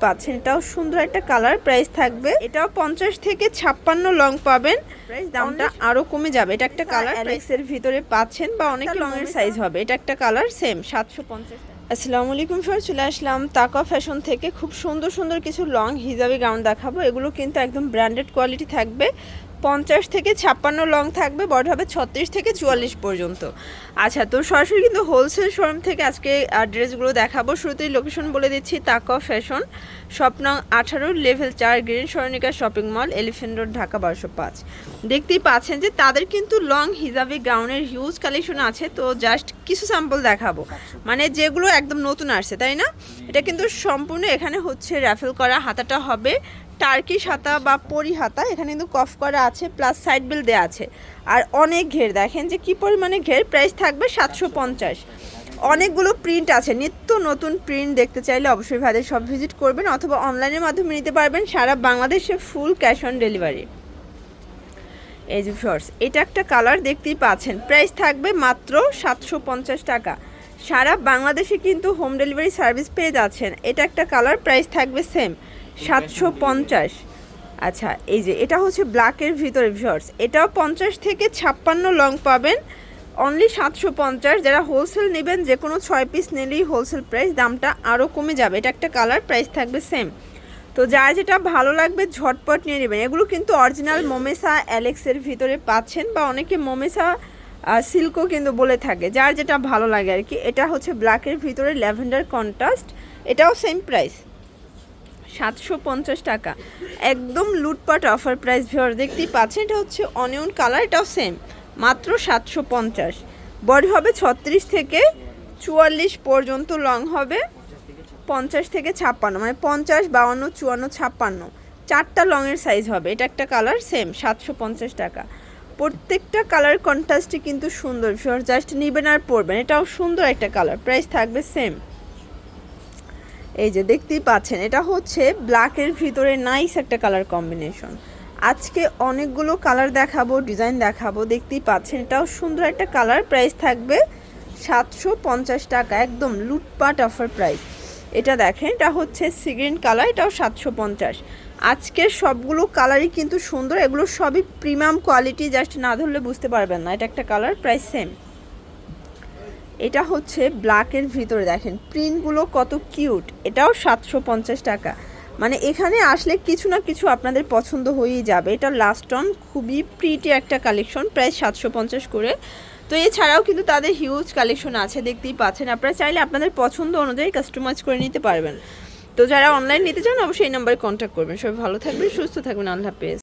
পাচ্ছেন এটাও সুন্দর একটা কালার, প্রাইস থাকবে এটাও 50 থেকে 56 লং পাবেন, প্রাইস দামটা আরো কমে যাবে। এটা একটা কালার অ্যালেক্সের ভিতরে পাচ্ছেন বা অনেক লং এর সাইজ হবে। এটা একটা কালার সেম 750 টাকা। আসসালামু আলাইকুম ফ্রেন্ডস, চলে আসলাম তাকা ফ্যাশন থেকে। খুব সুন্দর সুন্দর কিছু লং হিজাবি গাউন দেখাবো। এগুলো কিন্তু একদম ব্র্যান্ডেড কোয়ালিটি থাকবে। 50 থেকে 56 লং থাকবে, বড় হবে 36 থেকে 44 পর্যন্ত। আচ্ছা, তো সরাসরি কিন্তু হোলসেল শোরুম থেকে আজকে ড্রেসগুলো দেখাবো। শুরুতেই লোকেশন বলে দিচ্ছি, তাকা ফ্যাশন, শপ নং 18, লেভেল 4, গ্রিন সরণিকা shopping mall, Elephant Road, Dhaka 1205। দেখতেই পাচ্ছেন যে তাদের কিন্তু লং হিজাবি গাউনের হিউজ কালেকশন আছে। তো জাস্ট কিছু স্যাম্পল দেখাবো, মানে যেগুলো একদম নতুন আসছে, তাই না? এটা কিন্তু সম্পূর্ণ এখানে হচ্ছে র্যাফেল করা, হাতাটা হবে টার্কিশ হাতা বা পরি হাতা, এখানে কিন্তু কফ করা আছে, প্লাস সাইড বেল দেওয়া আছে, আর অনেক ঘের। দেখেন যে কি পরিমাণে ঘের। প্রাইস থাকবে 750। অনেকগুলো প্রিন্ট আছে, নিত্য নতুন প্রিন্ট দেখতে চাইলে অবশ্যই ভাইদের সব ভিজিট করবেন, অথবা অনলাইনের মাধ্যমে নিতে পারবেন সারা বাংলাদেশে, ফুল ক্যাশ অন ডেলিভারি। এই যে শর্টস, এটা একটা কালার দেখতেই পাচ্ছেন, প্রাইস থাকবে মাত্র 750 টাকা। সারা বাংলাদেশে কিন্তু হোম ডেলিভারি সার্ভিস পেয়ে যাচ্ছেন। এটা একটা কালার, প্রাইস থাকবে সেম 750। আচ্ছা, এই যে এটা হচ্ছে ব্ল্যাকের ভিতরে শর্টস, এটাও 50 থেকে 56 লং পাবেন, অনলি 750। যারা হোলসেল নেবেন, যে কোনো 6 পিস নিলেই হোলসেল প্রাইস, দামটা আরও কমে যাবে। এটা একটা কালার, প্রাইস থাকবে সেম। তো যার যেটা ভালো লাগবে ঝটপট নিয়ে নেবেন। এগুলো কিন্তু অরিজিনাল মোমেসা অ্যালেক্সের ভিতরে পাচ্ছেন, বা অনেকে মোমেসা সিল্কও কিন্তু বলে থাকে, যার যেটা ভালো লাগে আর কি। এটা হচ্ছে ব্ল্যাকের ভিতরে ল্যাভেন্ডার কন্ট্রাস্ট, এটাও সেম প্রাইস 750 টাকা। একদম লুটপাট অফার প্রাইস ভিউয়ার, দেখতেই পাচ্ছেন। এটা হচ্ছে অনিয়ন কালার, এটাও সেম মাত্র 750। বডি হবে 36 থেকে 44 পর্যন্ত, লং হবে 50 থেকে 56, মানে 50, 52, 54, 56, চারটা লংয়ের সাইজ হবে। এটা একটা কালার সেম 750 টাকা। প্রত্যেকটা কালার কন্ট্রাস্টই কিন্তু সুন্দর, জাস্ট নেবেন আর পরবেন। এটাও সুন্দর একটা কালার, প্রাইস থাকবে সেম। এই যে দেখতেই পাচ্ছেন, এটা হচ্ছে ব্ল্যাকের ভিতরে নাইস একটা কালার কম্বিনেশন। আজকে অনেকগুলো কালার দেখাবো, ডিজাইন দেখাবো, দেখতেই পাচ্ছেন। এটাও সুন্দর একটা কালার, প্রাইস থাকবে 750 টাকা, একদম লুটপাট অফার প্রাইস। এটা দেখেন, এটা হচ্ছে সি গ্রিন কালার, এটাও 750। আজকের সবগুলো কালারই কিন্তু সুন্দর, এগুলো সবই প্রিমিয়াম কোয়ালিটি, জাস্ট না ধরলে বুঝতে পারবেন না। এটা একটা কালার, প্রাইস সেম। এটা হচ্ছে ব্ল্যাকের ভিতরে, দেখেন প্রিন্টগুলো কত কিউট, এটাও 750 টাকা। মানে এখানে আসলে কিছু না কিছু আপনাদের পছন্দ হয়েই যাবে। এটা লাস্ট অন, খুবই প্রিটি একটা কালেকশন, প্রায় 750 করে। তো এছাড়াও কিন্তু তাদের হিউজ কালেকশন আছে, দেখতেই পাচ্ছেন। আপনারা চাইলে আপনাদের পছন্দ অনুযায়ী কাস্টমাইজ করে নিতে পারবেন। তো যারা অনলাইন নিতে চান অবশ্যই এই নাম্বারে কন্ট্যাক্ট করবেন। সবাই ভালো থাকবেন, সুস্থ থাকবেন, আল্লাহ হাফেজ।